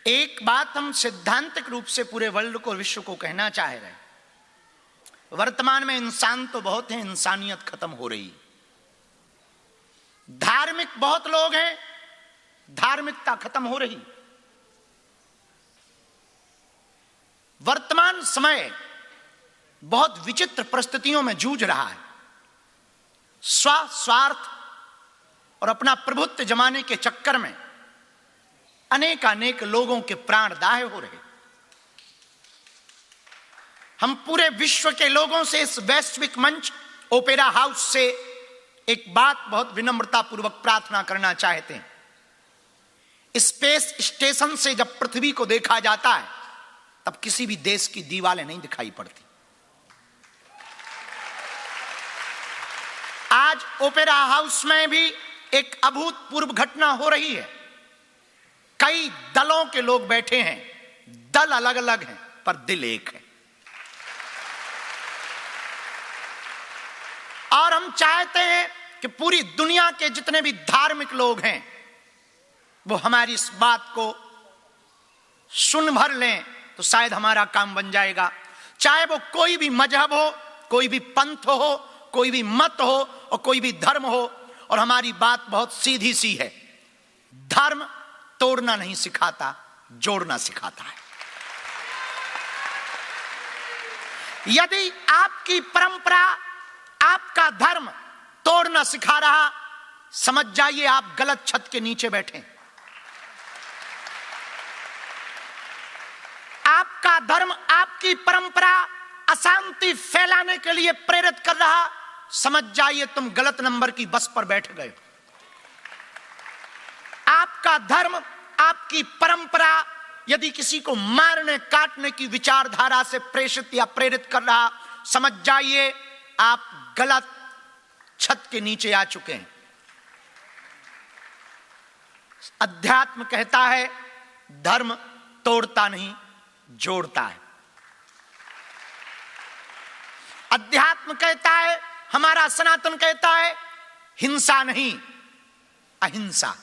एक बात हम सिद्धांतिक रूप से पूरे वर्ल्ड को, विश्व को कहना चाह रहे हैं। वर्तमान में इंसान तो बहुत हैं, इंसानियत खत्म हो रही। धार्मिक बहुत लोग हैं, धार्मिकता खत्म हो रही। वर्तमान समय बहुत विचित्र परिस्थितियों में जूझ रहा है। स्वार्थ और अपना प्रभुत्व जमाने के चक्कर में अनेक लोगों के प्राण दाह हो रहे। हम पूरे विश्व के लोगों से, इस वैश्विक मंच ओपेरा हाउस से एक बात बहुत विनम्रता पूर्वक प्रार्थना करना चाहते हैं। स्पेस स्टेशन से जब पृथ्वी को देखा जाता है तब किसी भी देश की दीवारें नहीं दिखाई पड़ती। आज ओपेरा हाउस में भी एक अभूतपूर्व घटना हो रही है। कई दलों के लोग बैठे हैं, दल अलग अलग हैं पर दिल एक है। और हम चाहते हैं कि पूरी दुनिया के जितने भी धार्मिक लोग हैं वो हमारी इस बात को सुन भर लें तो शायद हमारा काम बन जाएगा। चाहे वो कोई भी मजहब हो, कोई भी पंथ हो, कोई भी मत हो और कोई भी धर्म हो। और हमारी बात बहुत सीधी सी है, धर्म तोड़ना नहीं सिखाता, जोड़ना सिखाता है। यदि आपकी परंपरा, आपका धर्म तोड़ना सिखा रहा, समझ जाइए आप गलत छत के नीचे बैठे। आपका धर्म, आपकी परंपरा अशांति फैलाने के लिए प्रेरित कर रहा, समझ जाइए तुम गलत नंबर की बस पर बैठ गए। आपका धर्म, आपकी परंपरा यदि किसी को मारने काटने की विचारधारा से प्रेषित या प्रेरित कर रहा, समझ जाइए आप गलत छत के नीचे आ चुके हैं। अध्यात्म कहता है धर्म तोड़ता नहीं, जोड़ता है। अध्यात्म कहता है, हमारा सनातन कहता है हिंसा नहीं, अहिंसा।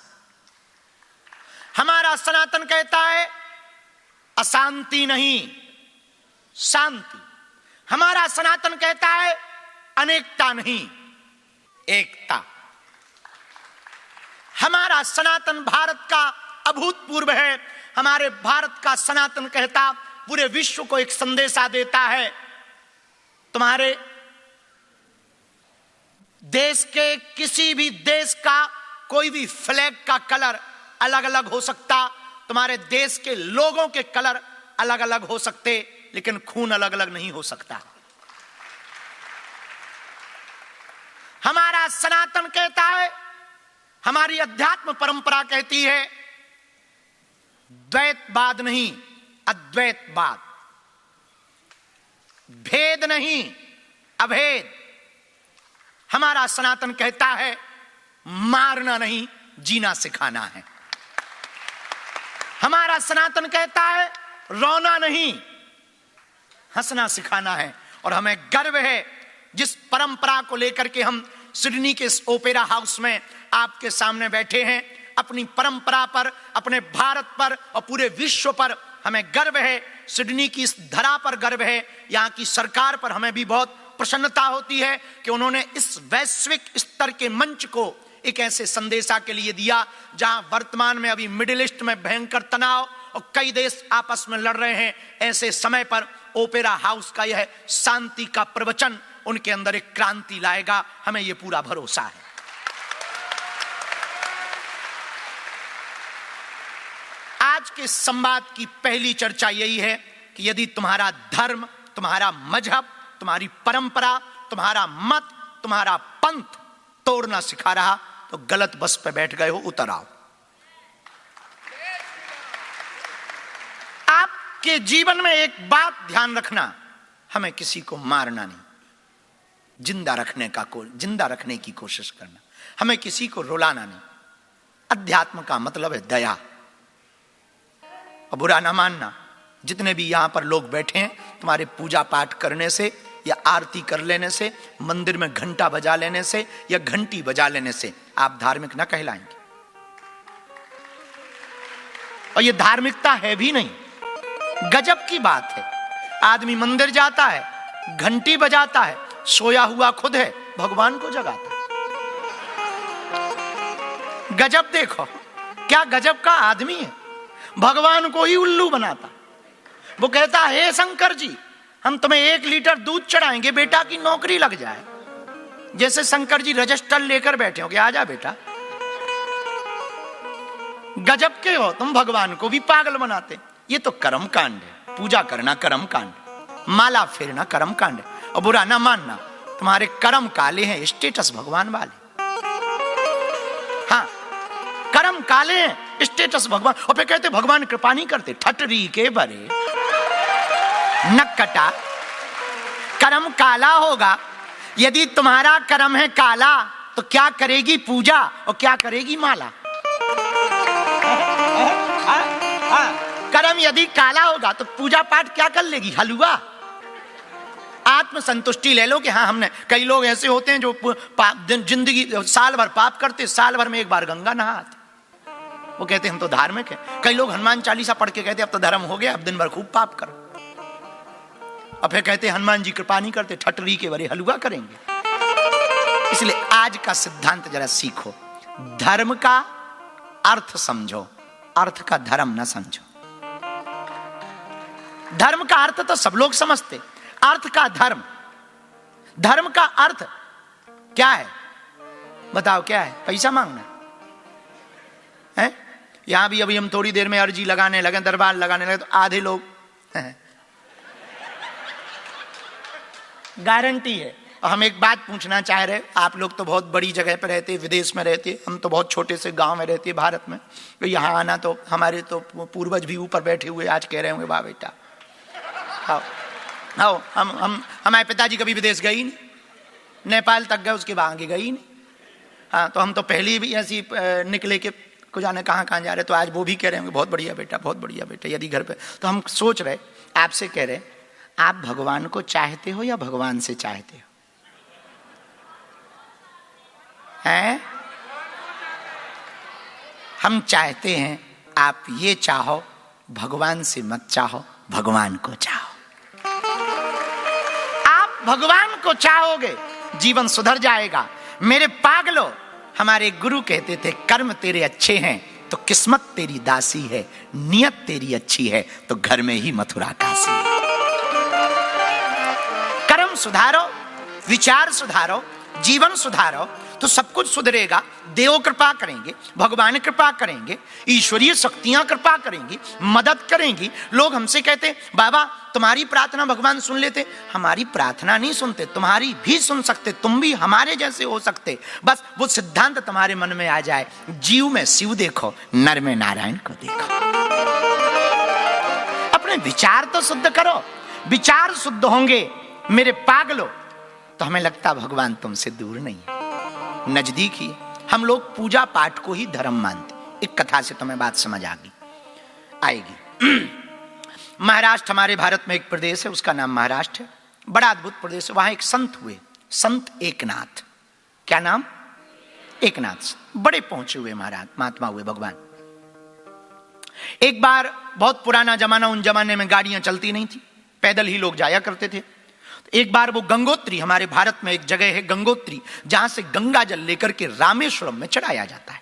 हमारा सनातन कहता है अशांति नहीं, शांति। हमारा सनातन कहता है अनेकता नहीं, एकता। हमारा सनातन भारत का अभूतपूर्व है। हमारे भारत का सनातन कहता, पूरे विश्व को एक संदेशा देता है, तुम्हारे देश के, किसी भी देश का कोई भी फ्लैग का कलर अलग अलग हो सकता, तुम्हारे देश के लोगों के कलर अलग अलग हो सकते, लेकिन खून अलग अलग नहीं हो सकता। हमारा सनातन कहता है, हमारी अध्यात्म परंपरा कहती है द्वैतवाद नहीं, अद्वैतवाद। भेद नहीं, अभेद। हमारा सनातन कहता है मारना नहीं, जीना सिखाना है। हमारा सनातन कहता है रोना नहीं, हंसना सिखाना है। और हमें गर्व है जिस परंपरा को लेकर के हम सिडनी के इस ओपेरा हाउस में आपके सामने बैठे हैं। अपनी परंपरा पर, अपने भारत पर और पूरे विश्व पर हमें गर्व है। सिडनी की इस धरा पर गर्व है। यहाँ की सरकार पर हमें भी बहुत प्रसन्नता होती है कि उन्होंने इस वैश्विक स्तर के मंच को एक ऐसे संदेशा के लिए दिया जहां वर्तमान में अभी मिडिल ईस्ट में भयंकर तनाव और कई देश आपस में लड़ रहे हैं। ऐसे समय पर ओपेरा हाउस का यह शांति का प्रवचन उनके अंदर एक क्रांति लाएगा, हमें यह पूरा भरोसा है। आज के संवाद की पहली चर्चा यही है कि यदि तुम्हारा धर्म, तुम्हारा मजहब, तुम्हारी परंपरा, तुम्हारा मत, तुम्हारा पंथ तोड़ना सिखा रहा तो गलत बस पे बैठ गए हो, उतर आओ। आपके जीवन में एक बात ध्यान रखना, हमें किसी को मारना नहीं, जिंदा रखने की कोशिश करना। हमें किसी को रुलाना नहीं। अध्यात्म का मतलब है दया। और बुरा ना मानना, जितने भी यहां पर लोग बैठे हैं, तुम्हारे पूजा पाठ करने से या आरती कर लेने से, मंदिर में घंटा बजा लेने से या घंटी बजा लेने से आप धार्मिक ना कहलाएंगे। और ये धार्मिकता है भी नहीं। गजब की बात है, आदमी मंदिर जाता है, घंटी बजाता है, सोया हुआ खुद है, भगवान को जगाता है। गजब देखो, क्या गजब का आदमी है, भगवान को ही उल्लू बनाता। वो कहता है, हे शंकर जी, हम तुम्हें 1 लीटर दूध चढ़ाएंगे, बेटा की नौकरी लग जाए। जैसे शंकर जी रजिस्टर लेकर बैठे हो कि आजा बेटा। गजब के हो तुम, भगवान को भी पागल बनाते। ये तो कर्म कांड है, पूजा करना कर्म कांड, माला फेरना कर्म कांड है। और बुरा ना मानना, तुम्हारे कर्म काले हैं, स्टेटस भगवान वाले। हाँ, कर्म काले हैं, स्टेटस भगवान। और फिर कहते भगवान कृपा नहीं करते, ठटरी के बरे नक कटा। कर्म काला होगा, यदि तुम्हारा कर्म है काला तो क्या करेगी पूजा और क्या करेगी माला? कर्म यदि काला होगा तो पूजा पाठ क्या कर लेगी? हलवा। आत्म संतुष्टि ले लो कि हाँ हमने। कई लोग ऐसे होते हैं जो जिंदगी साल भर पाप करते, साल भर में एक बार गंगा नहाते। वो कहते हम तो धार्मिक हैं। कई लोग हनुमान चालीसा पढ़ के कहते अब तो धर्म हो गया, अब दिन भर खूब पाप करो। और फिर कहते हनुमान जी कृपा नहीं करते, ठटरी के बरे हलवा करेंगे। इसलिए आज का सिद्धांत जरा सीखो, धर्म का अर्थ समझो, अर्थ का धर्म ना समझो। धर्म का अर्थ तो सब लोग समझते, अर्थ का धर्म। धर्म का अर्थ क्या है बताओ? क्या है? पैसा मांगना है? यहां भी अभी हम थोड़ी देर में अर्जी लगाने लगे, दरबार लगाने लगे, तो आधे लोग गारंटी है। और हम एक बात पूछना चाह रहे, आप लोग तो बहुत बड़ी जगह पर रहते, विदेश में रहते, हम तो बहुत छोटे से गांव में रहते भारत में। तो यहाँ आना तो हमारे तो पूर्वज भी ऊपर बैठे हुए आज कह रहे होंगे वाह बेटा आओ आओ। हमारे पिताजी कभी विदेश गए ही नहीं, नेपाल तक गए, उसके बाद आगे गए ही नहीं। हाँ, तो हम तो पहले भी ऐसी निकले के को जाने कहाँ कहाँ जा रहे, तो आज वो भी कह रहे होंगे बहुत बढ़िया बेटा, बहुत बढ़िया बेटा। यदि घर पे, तो हम सोच रहे, आपसे कह रहे, आप भगवान को चाहते हो या भगवान से चाहते हो? हैं? हम चाहते हैं आप ये चाहो, भगवान से मत चाहो, भगवान को चाहो। आप भगवान को चाहोगे, जीवन सुधर जाएगा। मेरे पागलो, हमारे गुरु कहते थे कर्म तेरे अच्छे हैं तो किस्मत तेरी दासी है, नियत तेरी अच्छी है तो घर में ही मथुरा काशी है। कर्म सुधारो, विचार सुधारो, जीवन सुधारो तो सब कुछ सुधरेगा। देव कृपा करेंगे, भगवान कृपा करेंगे, ईश्वरीय शक्तियां कृपा करेंगी, मदद करेंगी। लोग हमसे कहते बाबा तुम्हारी प्रार्थना भगवान सुन लेते। हमारी प्रार्थना नहीं सुनते, तुम्हारी भी सुन सकते, तुम भी हमारे जैसे हो सकते। बस वो सिद्धांत तुम्हारे मन में आ जाए, जीव में शिव देखो, नर में नारायण को देखो। अपने विचार तो शुद्ध करो, विचार शुद्ध होंगे मेरे पागलो तो हमें लगता भगवान तुमसे दूर नहीं है, नजदीक ही। हम लोग पूजा पाठ को ही धर्म मानते। एक कथा से तुम्हें बात समझ आएगी। महाराष्ट्र हमारे भारत में एक प्रदेश है, उसका नाम महाराष्ट्र है। बड़ा अद्भुत प्रदेश है। वहां एक संत हुए, संत एकनाथ। क्या नाम? एकनाथ। बड़े पहुंचे हुए महाराज, महात्मा हुए भगवान। एक बार, बहुत पुराना जमाना, उन जमाने में गाड़ियां चलती नहीं थी, पैदल ही लोग जाया करते थे। एक बार वो गंगोत्री, हमारे भारत में एक जगह है गंगोत्री, जहां से गंगा जल लेकर के रामेश्वरम में चढ़ाया जाता है।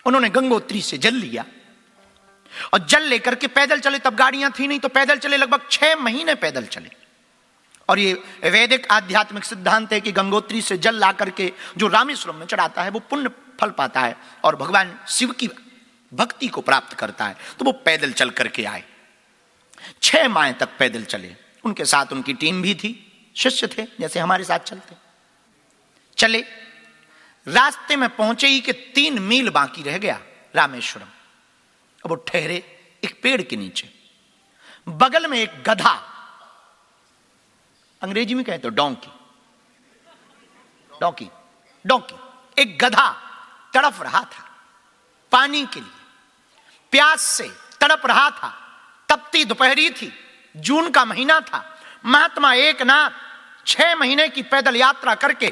उन्होंने गंगोत्री से जल लिया और जल लेकर के पैदल चले। तब गाड़ियां थी नहीं, तो पैदल चले, लगभग 6 महीने पैदल चले। और ये वैदिक आध्यात्मिक सिद्धांत है कि गंगोत्री से जल ला करके जो रामेश्वरम में चढ़ाता है वो पुण्य फल पाता है और भगवान शिव की भक्ति को प्राप्त करता है। तो वो पैदल चल करके आए, 6 माह तक पैदल चले। उनके साथ उनकी टीम भी थी, शिष्य थे जैसे हमारे साथ चलते। चले, रास्ते में पहुंचे ही कि 3 मील बाकी रह गया रामेश्वरम। अब वो ठहरे एक पेड़ के नीचे, बगल में एक गधा, अंग्रेजी में कहे तो डोंकी, डोंकी, डोंकी, एक गधा तड़प रहा था पानी के लिए, प्यास से तड़प रहा था। तपती दोपहरी थी, जून का महीना था। महात्मा एकनाथ 6 महीने की पैदल यात्रा करके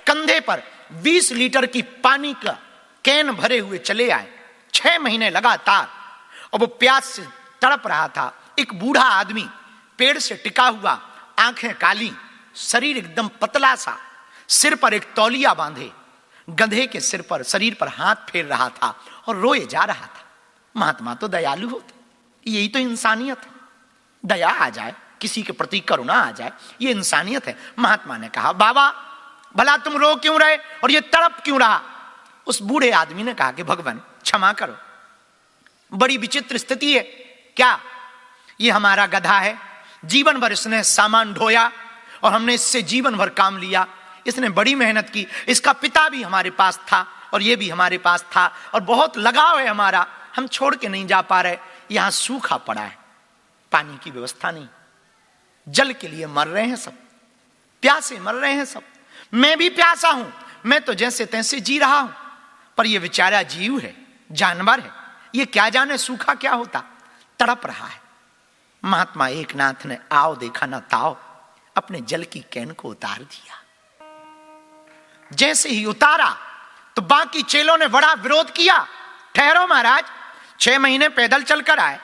कंधे पर 20 लीटर की पानी का कैन भरे हुए चले आए, 6 महीने लगातार। और वो प्यास से तड़प रहा था। एक बूढ़ा आदमी पेड़ से टिका हुआ, आंखें काली, शरीर एकदम पतला सा, सिर पर एक तौलिया बांधे, गधे के सिर पर, शरीर पर हाथ फेर रहा था और रोए जा रहा था। महात्मा तो दयालु होते, यही तो इंसानियत है। दया आ जाए, किसी के प्रति करुणा आ जाए, ये इंसानियत है। महात्मा ने कहा, बाबा भला तुम रो क्यों रहे और ये तड़प क्यों रहा? उस बूढ़े आदमी ने कहा कि भगवान क्षमा करो, बड़ी विचित्र स्थिति है। क्या? ये हमारा गधा है, जीवन भर इसने सामान ढोया और हमने इससे जीवन भर काम लिया, इसने बड़ी मेहनत की, इसका पिता भी हमारे पास था और ये भी हमारे पास था और बहुत लगाव है हमारा, हम छोड़ के नहीं जा पा रहे। यहां सूखा पड़ा है, पानी की व्यवस्था नहीं, जल के लिए मर रहे हैं सब, प्यासे मर रहे हैं सब। मैं भी प्यासा हूं, मैं तो जैसे तैसे जी रहा हूं, पर यह बेचारा जीव है, जानवर है, ये क्या जाने सूखा क्या होता, तड़प रहा है। महात्मा एकनाथ ने आओ देखा ना ताओ, अपने जल की कैन को उतार दिया। जैसे ही उतारा तो बाकी चेलों ने बड़ा विरोध किया। ठहरो महाराज, 6 महीने पैदल चलकर आए,